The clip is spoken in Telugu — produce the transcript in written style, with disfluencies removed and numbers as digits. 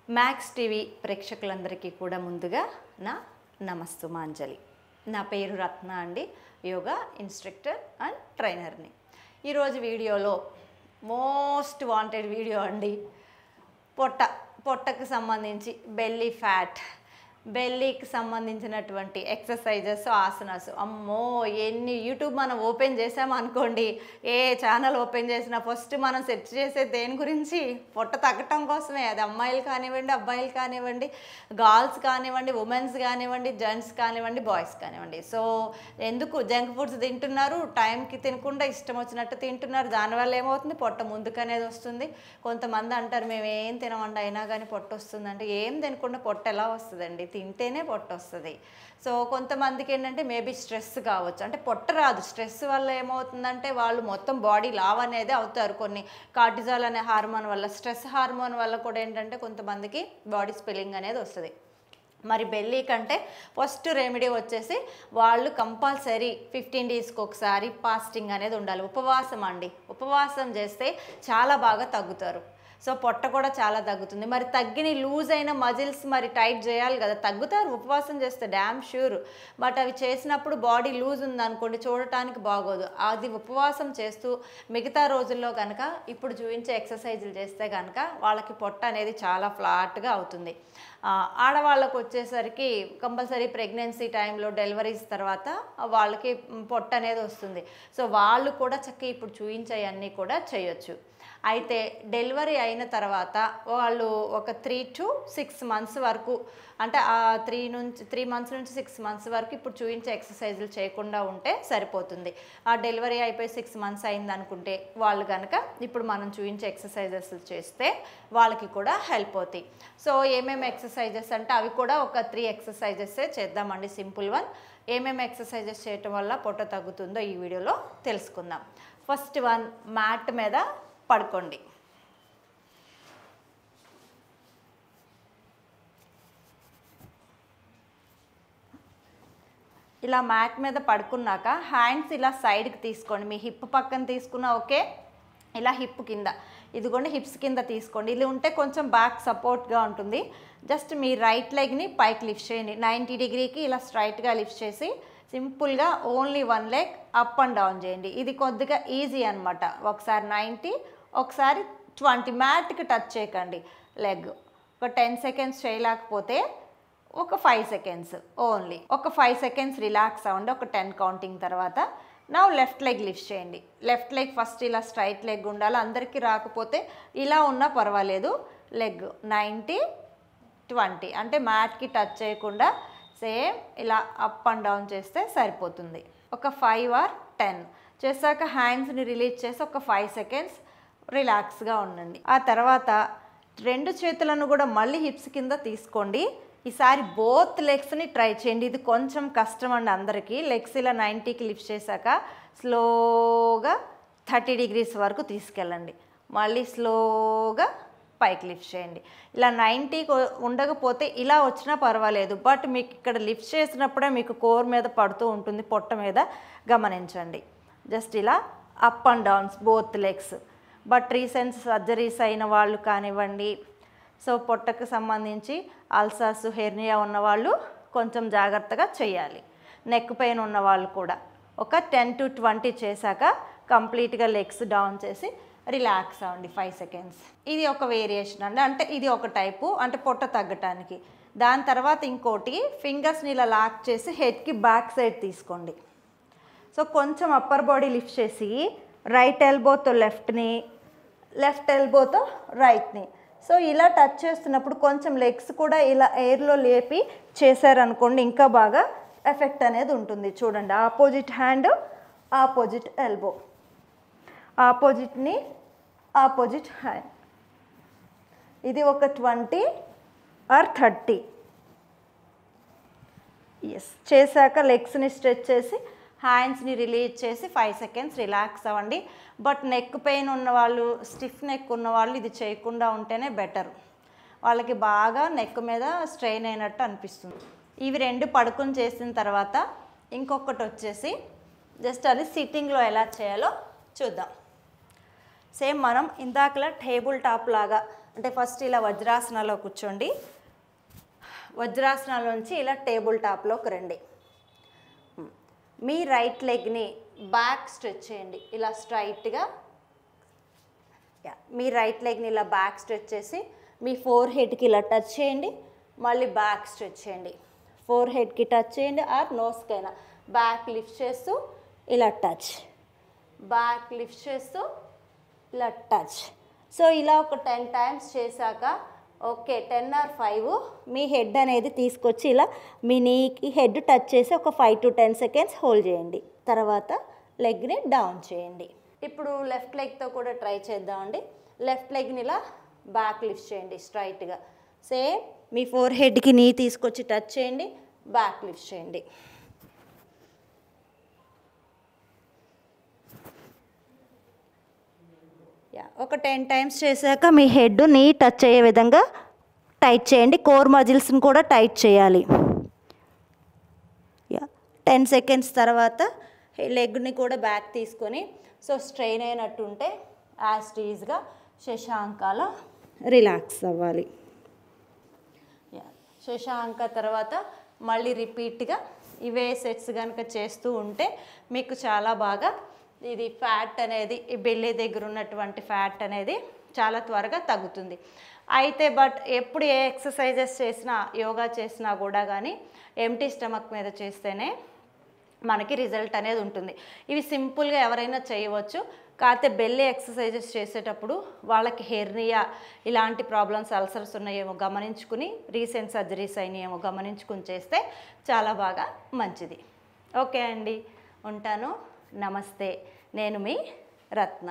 మ్యాక్స్ టీవీ ప్రేక్షకులందరికీ కూడా ముందుగా నా నమస్తమాంజలి. నా పేరు రత్న అండి, యోగా ఇన్స్ట్రక్టర్ అండ్ ట్రైనర్ని. ఈరోజు వీడియోలో మోస్ట్ వాంటెడ్ వీడియో అండి. పొట్టకు సంబంధించి బెల్లీకి సంబంధించినటువంటి ఎక్సర్సైజెస్, ఆసనాస్. అమ్మో ఎన్ని యూట్యూబ్ మనం ఓపెన్ చేసామనుకోండి, ఏ ఛానల్ ఓపెన్ చేసినా ఫస్ట్ మనం సెర్చ్ చేసే దేని గురించి, పొట్ట తగ్గటం కోసమే. అది అమ్మాయిలు కానివ్వండి, అబ్బాయిలు కానివ్వండి, గర్ల్స్ కానివ్వండి, ఉమెన్స్ కానివ్వండి, జెంట్స్ కానివ్వండి, బాయ్స్ కానివ్వండి. సో ఎందుకు జంక్ ఫుడ్స్ తింటున్నారు, టైంకి తినకుండా ఇష్టం వచ్చినట్టు తింటున్నారు. దానివల్ల ఏమవుతుంది, పొట్ట ముందుకు అనేది వస్తుంది. కొంతమంది అంటారు మేము ఏం తినమండి అయినా కానీ పొట్ట వస్తుంది అంటే, ఏం తినకుండా పొట్ట ఎలా వస్తుందండి, తింటేనే పొట్ట వస్తుంది. సో కొంతమందికి ఏంటంటే మేబీ స్ట్రెస్ కావచ్చు, అంటే పొట్ట రాదు, స్ట్రెస్ వల్ల ఏమవుతుందంటే వాళ్ళు మొత్తం బాడీ లావ్ అనేది అవుతారు. కొన్ని కార్టిజాల్ అనే హార్మోన్ వల్ల, స్ట్రెస్ హార్మోన్ వల్ల కూడా ఏంటంటే కొంతమందికి బాడీ స్వెల్లింగ్ అనేది వస్తుంది. మరి బెల్లీ కంటే ఫస్ట్ రెమెడీ వచ్చేసి వాళ్ళు కంపల్సరీ 15 డేస్కి ఒకసారి ఫాస్టింగ్ అనేది ఉండాలి. ఉపవాసం అండి, ఉపవాసం చేస్తే చాలా బాగా తగ్గుతారు. సో పొట్ట కూడా చాలా తగ్గుతుంది. మరి తగ్గిన లూజ్ అయిన మజిల్స్ మరి టైట్ చేయాలి కదా, తగ్గుతారు ఉపవాసం చేస్తే డ్యామ్ ష్యూర్. బట్ అవి చేసినప్పుడు బాడీ లూజ్ ఉందనుకోండి, చూడటానికి బాగోదు. అది ఉపవాసం చేస్తూ మిగతా రోజుల్లో కనుక ఇప్పుడు చూపించే ఎక్సర్సైజులు చేస్తే కనుక వాళ్ళకి పొట్ట అనేది చాలా ఫ్లాట్గా అవుతుంది. ఆడవాళ్ళకు వచ్చేసరికి కంపల్సరీ ప్రెగ్నెన్సీ టైంలో, డెలివరీస్ తర్వాత వాళ్ళకి పొట్ట అనేది వస్తుంది. సో వాళ్ళు కూడా చక్కగా ఇప్పుడు చూపించేవన్నీ కూడా చేయొచ్చు. అయితే డెలివరీ అయిన తర్వాత వాళ్ళు ఒక 3 to 6 months వరకు, అంటే ఆ 3 months నుంచి 6 months వరకు ఇప్పుడు చూపించే ఎక్సర్సైజులు చేయకుండా ఉంటే సరిపోతుంది. ఆ డెలివరీ అయిపోయి 6 months అయింది అనుకుంటే వాళ్ళు కనుక ఇప్పుడు మనం చూపించే ఎక్సర్సైజెస్ చేస్తే వాళ్ళకి కూడా హెల్ప్ అవుతాయి. సో ఏమేమి ఎక్సర్సైజెస్ అంటే అవి కూడా ఒక 3 ఎక్సర్సైజెస్ చేద్దామండి, సింపుల్ వన్. ఏమేమి ఎక్సర్సైజెస్ చేయటం వల్ల పొట్ట తగ్గుతుందో ఈ వీడియోలో తెలుసుకుందాం. ఫస్ట్ వన్, మ్యాట్ మీద పడుకోండి. ఇలా మ్యాట్ మీద పడుకున్నాక హ్యాండ్స్ ఇలా సైడ్కి తీసుకోండి. మీ హిప్ పక్కన తీసుకున్నా ఓకే, ఇలా హిప్ కింద, ఇదిగోండి హిప్స్ కింద తీసుకోండి. ఇది ఉంటే కొంచెం బ్యాక్ సపోర్ట్గా ఉంటుంది. జస్ట్ మీ రైట్ లెగ్ని పైకి లిఫ్ట్ చేయండి, 90 degrees ఇలా స్ట్రైట్గా లిఫ్ట్ చేసి సింపుల్గా only 1 leg up and down చేయండి. ఇది కొద్దిగా ఈజీ అనమాట. ఒకసారి 90, ఒకసారి 20. మ్యాట్కి టచ్ చేయకండి లెగ్. ఒక 10 seconds చేయలేకపోతే ఒక 5 seconds ఓన్లీ. ఒక 5 seconds రిలాక్స్ అవ్వండి. ఒక 10 counting తర్వాత నా లెఫ్ట్ లెగ్ లిఫ్ట్ చేయండి. లెఫ్ట్ లెగ్ ఫస్ట్ ఇలా స్ట్రైట్ లెగ్ ఉండాలి. అందరికీ రాకపోతే ఇలా ఉన్నా పర్వాలేదు. లెగ్ 90, 20 అంటే మ్యాట్కి టచ్ చేయకుండా సేమ్ ఇలా అప్ అండ్ డౌన్ చేస్తే సరిపోతుంది. ఒక 5 or 10 చేశాక హ్యాండ్స్ని రిలీజ్ చేసి ఒక 5 seconds రిలాక్స్గా ఉండండి. ఆ తర్వాత 2 చేతులను కూడా మళ్ళీ హిప్స్ కింద తీసుకోండి. ఈసారి బోత్ లెగ్స్ని ట్రై చేయండి. ఇది కొంచెం కష్టం అండి అందరికీ. లెగ్స్ ఇలా 90కి లిఫ్ట్ చేశాక స్లోగా 30 degrees వరకు తీసుకెళ్ళండి. మళ్ళీ స్లోగా పైకి లిఫ్ట్ చేయండి. ఇలా 90కి ఉండకపోతే ఇలా వచ్చినా పర్వాలేదు, బట్ మీకు ఇక్కడ లిఫ్ట్ చేసినప్పుడే మీకు కోర్ మీద పడుతూ ఉంటుంది, పొట్ట మీద గమనించండి. జస్ట్ ఇలా up and downs both legs. But recent surgeries అయిన వాళ్ళు కానివ్వండి, సో పొట్టకు సంబంధించి అల్సర్స్, హెర్నియా ఉన్నవాళ్ళు కొంచెం జాగ్రత్తగా చేయాలి. నెక్ పెయిన్ ఉన్న వాళ్ళు కూడా ఒక 10 to 20 చేశాక కంప్లీట్గా లెగ్స్ డౌన్ చేసి రిలాక్స్ అవ్వండి 5 seconds. ఇది ఒక వేరియేషన్ అండి, అంటే ఇది ఒక టైపు, అంటే పొట్ట తగ్గటానికి. దాని తర్వాత ఇంకోటి, ఫింగర్స్ని ఇలా లాక్ చేసి హెడ్కి బ్యాక్ సైడ్ తీసుకోండి. సో కొంచెం అప్పర్ బాడీ లిఫ్ట్ చేసి రైట్ ఎల్బోతో లెఫ్ట్ని, లెఫ్ట్ ఎల్బోతో రైట్ని. సో ఇలా టచ్ చేస్తున్నప్పుడు కొంచెం లెగ్స్ కూడా ఇలా ఎయిర్లో లేపి చేశారనుకోండి, ఇంకా బాగా ఎఫెక్ట్ అనేది ఉంటుంది. చూడండి, ఆపోజిట్ హ్యాండ్, ఆపోజిట్ ఎల్బో, ఆపోజిట్ని, ఆపోజిట్ హ్యాండ్. ఇది ఒక 20 or 30. ఎస్ చేశాక లెగ్స్ని స్ట్రెచ్ చేసి హ్యాండ్స్ని రిలీజ్ చేసి 5 seconds రిలాక్స్ అవ్వండి. బట్ నెక్ పెయిన్ ఉన్నవాళ్ళు, స్టిఫ్ నెక్ ఉన్నవాళ్ళు ఇది చేయకుండా ఉంటేనే బెటర్. వాళ్ళకి బాగా నెక్ మీద స్ట్రెయిన్ అయినట్టు అనిపిస్తుంది. ఇవి 2 పడుకుని చేసిన తర్వాత ఇంకొకటి వచ్చేసి జస్ట్ అది సిట్టింగ్లో ఎలా చేయాలో చూద్దాం. సేమ్ మనం ఇందాకలా టేబుల్ టాప్ లాగా అంటే ఫస్ట్ ఇలా వజ్రాసనాలో కూర్చోండి. వజ్రాసనాల నుంచి ఇలా టేబుల్ టాప్లోకి రండి. మీ రైట్ లెగ్ని బ్యాక్ స్ట్రెచ్ చేయండి ఇలా స్ట్రైట్గా. మీ రైట్ లెగ్ని ఇలా బ్యాక్ స్ట్రెచ్ చేసి మీ ఫోర్ హెడ్కి ఇలా టచ్ చేయండి. మళ్ళీ బ్యాక్ స్ట్రెచ్ చేయండి. ఫోర్ హెడ్కి టచ్ చేయండి ఆర్ నోస్కైనా. బ్యాక్ లిఫ్ట్ చేస్తూ ఇలా టచ్, బ్యాక్ లిఫ్ట్ చేస్తూ ఇలా టచ్. సో ఇలా ఒక 10 టైమ్స్ చేశాక ఓకే 10 or 5 మీ హెడ్ అనేది తీసుకొచ్చి ఇలా మీ నీకి హెడ్ టచ్ చేసి ఒక 5 to 10 సెకండ్స్ హోల్డ్ చేయండి. తర్వాత లెగ్ని డౌన్ చేయండి. ఇప్పుడు లెఫ్ట్ లెగ్తో కూడా ట్రై చేద్దామండి. లెఫ్ట్ లెగ్ని ఇలా బ్యాక్ లిఫ్ట్ చేయండి స్ట్రైట్గా. సేమ్ మీ ఫోర్ హెడ్కి నీ తీసుకొచ్చి టచ్ చేయండి, బ్యాక్ లిఫ్ట్ చేయండి. ఒక 10 టైమ్స్ చేశాక మీ హెడ్ నీ టచ్ అయ్యే విధంగా టైట్ చేయండి. కోర్ మజిల్స్ని కూడా టైట్ చేయాలి. 10 సెకండ్స్ తర్వాత లెగ్ని కూడా బ్యాక్ తీసుకొని సో స్ట్రెయిన్ అయినట్టు ఉంటే యాజ్ టీజ్గా శశాంకాల రిలాక్స్ అవ్వాలి. శశాంక తర్వాత మళ్ళీ రిపీట్గా ఇవే సెట్స్ కనుక చేస్తూ ఉంటే మీకు చాలా బాగా ఇది ఫ్యాట్ అనేది ఈ బెల్లీ దగ్గర ఉన్నటువంటి ఫ్యాట్ అనేది చాలా త్వరగా తగ్గుతుంది. అయితే బట్ ఎప్పుడు ఏ ఎక్సర్సైజెస్ చేసినా యోగా చేసినా కూడా కానీ ఎంటీ స్టమక్ మీద చేస్తేనే మనకి రిజల్ట్ అనేది ఉంటుంది. ఇవి సింపుల్గా ఎవరైనా చేయవచ్చు. కాకపోతే బెల్లీ ఎక్సర్సైజెస్ చేసేటప్పుడు వాళ్ళకి హెర్నియా ఇలాంటి ప్రాబ్లమ్స్ అల్సర్స్ ఉన్నాయేమో గమనించుకుని రీసెంట్ సర్జరీస్ అయినాయేమో గమనించుకుని చేస్తే చాలా బాగా మంచిది. ఓకే అండి, ఉంటాను. నమస్తే. నేను మీ రత్న.